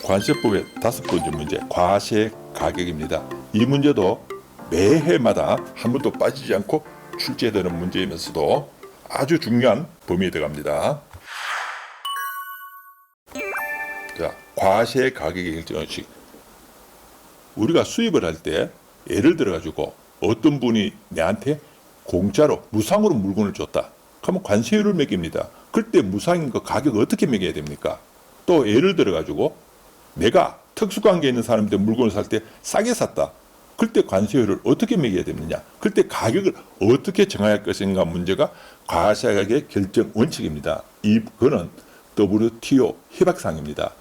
관세법의 5번째 문제, 과세 가격입니다. 이 문제도 매해마다 한 번도 빠지지 않고 출제되는 문제이면서도 아주 중요한 범위에 들어갑니다. 자, 과세 가격의 결정식. 우리가 수입을 할 때 예를 들어 가지고 어떤 분이 내한테 공짜로 무상으로 물건을 줬다. 그러면 관세율을 매깁니다. 그때 무상인 거 가격을 어떻게 매겨야 됩니까? 또 예를 들어 가지고 내가 특수관계에 있는 사람한테 물건을 살 때 싸게 샀다. 그때 관세율을 어떻게 매겨야 되느냐? 그때 가격을 어떻게 정할 것인가 문제가 과세가격의 결정 원칙입니다. 이거는 WTO 협약상입니다.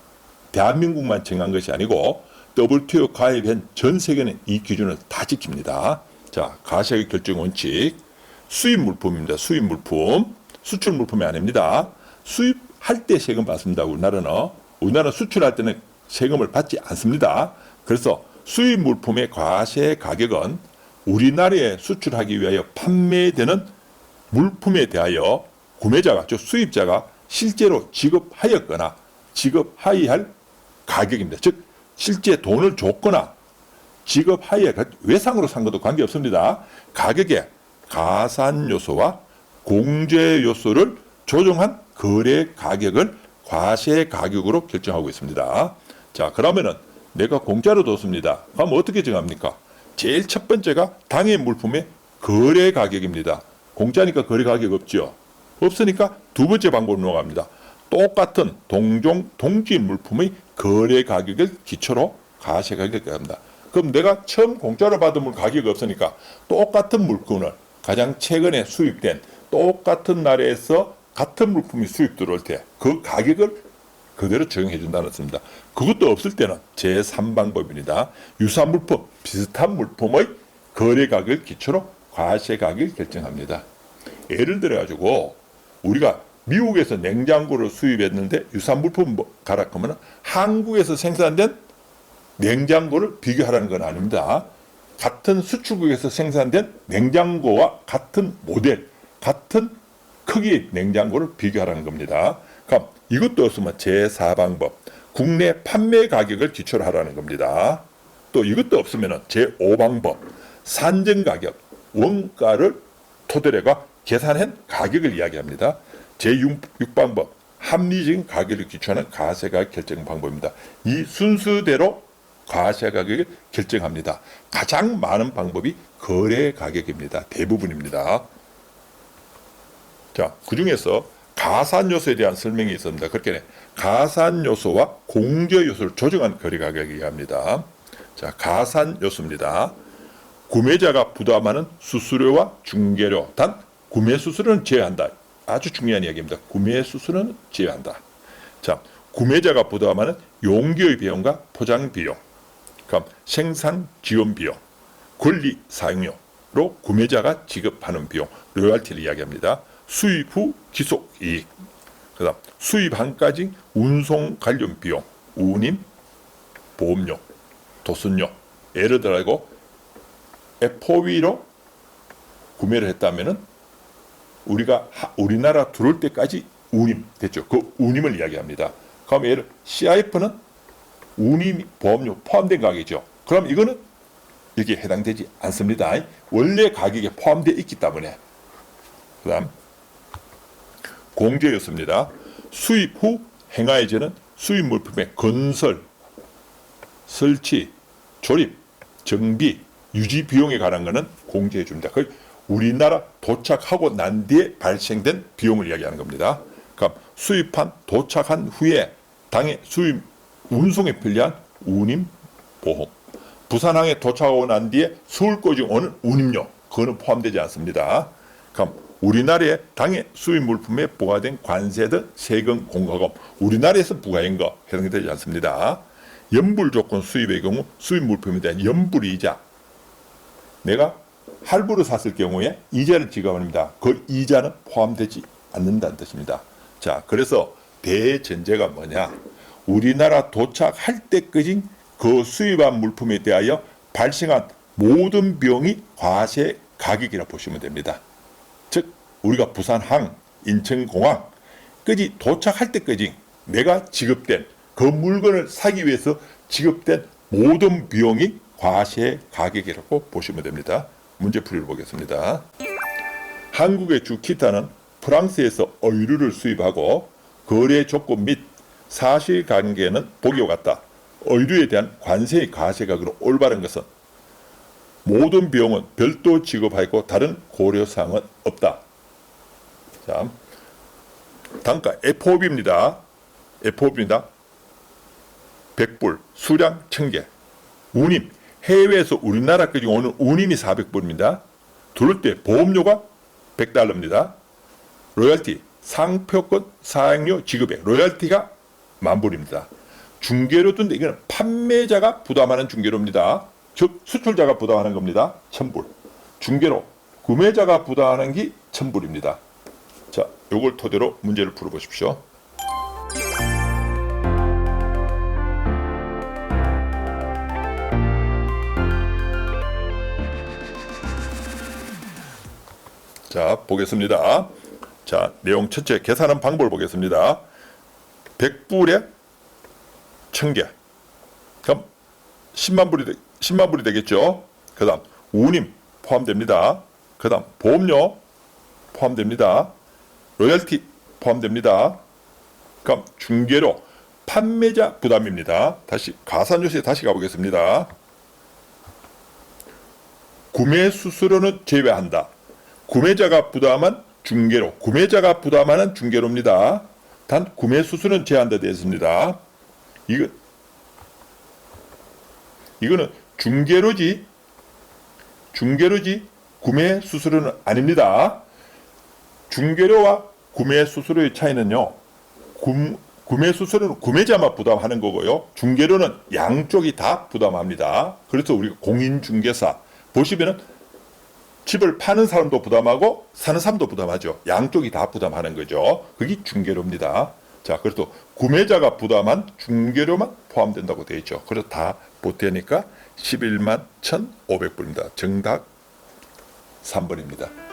대한민국만 정한 것이 아니고 WTO 가입한 전 세계는 이 기준을 다 지킵니다. 자, 과세가격 결정 원칙. 수입 물품입니다. 수입 물품. 수출 물품이 아닙니다. 수입할 때 세금 받습니다. 우리나라는 수출할 때는 세금을 받지 않습니다. 그래서 수입 물품의 과세 가격은 우리나라에 수출하기 위하여 판매되는 물품에 대하여 구매자가, 즉 수입자가 실제로 지급하였거나 지급하여야 할 가격입니다. 즉 실제 돈을 줬거나 지급하여야 할 외상으로 산 것도 관계없습니다. 가격에 가산 요소와 공제 요소를 조정한 거래 가격을 과세 가격으로 결정하고 있습니다. 자, 그러면은 내가 공짜로 뒀습니다. 그럼 어떻게 정합니까? 제일 첫 번째가 당해 물품의 거래 가격입니다. 공짜니까 거래 가격 없죠. 없으니까 두 번째 방법으로 넘어갑니다. 똑같은 동종 동질 물품의 거래 가격을 기초로 과세 가격을 합니다. 그럼 내가 처음 공짜로 받은 물 가격이 없으니까 똑같은 물건을 가장 최근에 수입된 똑같은 나라에서 같은 물품이 수입 들어올 때 그 가격을 그대로 적용해 준다는 뜻입니다. 그것도 없을 때는 제3방법입니다. 유사한 물품, 비슷한 물품의 거래 가격을 기초로 과세 가격을 결정합니다. 예를 들어 가지고 우리가 미국에서 냉장고를 수입했는데 유사한 물품 가라 하면 한국에서 생산된 냉장고를 비교하라는 건 아닙니다. 같은 수출국에서 생산된 냉장고와 같은 모델, 같은 크기의 냉장고를 비교하라는 겁니다. 그럼 이것도 없으면 제4방법, 국내 판매 가격을 기초로 하라는 겁니다. 또 이것도 없으면 제5방법, 산정 가격, 원가를 토대로 해가 계산한 가격을 이야기합니다. 제6방법, 합리적인 가격을 기초하는 과세가격 결정 방법입니다. 이 순서대로 과세 가격을 결정합니다. 가장 많은 방법이 거래 가격입니다. 대부분입니다. 자, 그 중에서 가산 요소에 대한 설명이 있습니다. 그렇게 가산 요소와 공제 요소를 조정한 거래 가격을 얘기합니다. 자, 가산 요소입니다. 구매자가 부담하는 수수료와 중개료, 단 구매 수수료는 제외한다. 아주 중요한 이야기입니다. 구매 수수료는 제외한다. 자, 구매자가 부담하는 용기의 비용과 포장 비용, 그럼 생산 지원 비용, 권리 사용료로 구매자가 지급하는 비용, 로열티를 이야기합니다. 수입 후 기속 이익, 그다음 수입한까지 운송 관련 비용, 운임, 보험료, 도순료. 예를 들어 FOB로 구매를 했다면은 우리나라 들어올 때까지 운임 됐죠. 그 운임을 이야기합니다. 그럼 예를 CIF는 운임 보험료 포함된 가격이죠. 그럼 이거는 여기에 해당되지 않습니다. 원래 가격에 포함되어 있기 때문에. 그다음 공제 요소입니다. 수입 후 행하여지는 수입 물품의 건설, 설치, 조립, 정비, 유지 비용에 관한 것은 공제해 줍니다. 우리나라 도착하고 난 뒤에 발생된 비용을 이야기하는 겁니다. 그럼 수입한 도착한 후에 당해 수입 운송에 필요한 운임 보험, 부산항에 도착하고 난 뒤에 서울까지 오는 운임료, 그거는 포함되지 않습니다. 그럼 우리나라의 당해 수입 물품에 부과된 관세 등 세금 공과금, 우리나라에서 부과한 거 해당되지 않습니다. 연불 조건 수입의 경우 수입 물품에 대한 연불이자, 내가 할부로 샀을 경우에 이자를 지급합니다. 그 이자는 포함되지 않는다는 뜻입니다. 자, 그래서 대전제가 뭐냐? 우리나라 도착할 때까지 그 수입한 물품에 대하여 발생한 모든 비용이 과세 가격이라 보시면 됩니다. 즉 우리가 부산항, 인천공항까지 도착할 때까지 내가 지급된 그 그 물건을 사기 위해서 지급된 모든 비용이 과세 가격이라고 보시면 됩니다. 문제풀이를 보겠습니다. 한국의 주키타는 프랑스에서 의류를 수입하고 거래 조건 및 사실관계는 보기와 같다. 의류에 대한 관세의 과세가격으로 올바른 것은 모든 비용은 별도 지급하고 다른 고려사항은 없다. 자, 단가 FOB입니다. FOB입니다. 100불, 수량 1000개. 운임, 해외에서 우리나라까지 오는 운임이 400불입니다. 들을 때 보험료가 100달러입니다. 로열티, 상표권 사용료 지급액, 로열티가 10,000불입니다. 중개료인데 이거는 판매자가 부담하는 중개료입니다. 즉 수출자가 부담하는 겁니다. 1,000불. 중개로 구매자가 부담하는 게 1,000불입니다. 자, 요걸 토대로 문제를 풀어보십시오. 자, 보겠습니다. 자, 내용 첫째, 계산하는 방법을 보겠습니다. 100불에 1000개. 그럼 10만 불이 되겠죠. 그 다음, 운임 포함됩니다. 그 다음, 보험료 포함됩니다. 로열티 포함됩니다. 그럼 중개료, 판매자 부담입니다. 다시 가산요소에 다시 가보겠습니다. 구매 수수료는 제외한다. 구매자가 부담한 중개료, 구매자가 부담하는 중개료입니다. 단 구매 수수료는 제한되어 있습니다. 이거는 중개료지 구매 수수료는 아닙니다. 중개료와 구매 수수료의 차이는요, 구매 수수료는 구매자만 부담하는 거고요, 중개료는 양쪽이 다 부담합니다. 그래서 우리가 공인중개사 보시면은 집을 파는 사람도 부담하고 사는 사람도 부담하죠. 양쪽이 다 부담하는 거죠. 그게 중개료입니다. 자, 그래서 구매자가 부담한 중개료만 포함된다고 되어 있죠. 그래서 다 보태니까 11만 1,500불입니다. 정답 3번입니다.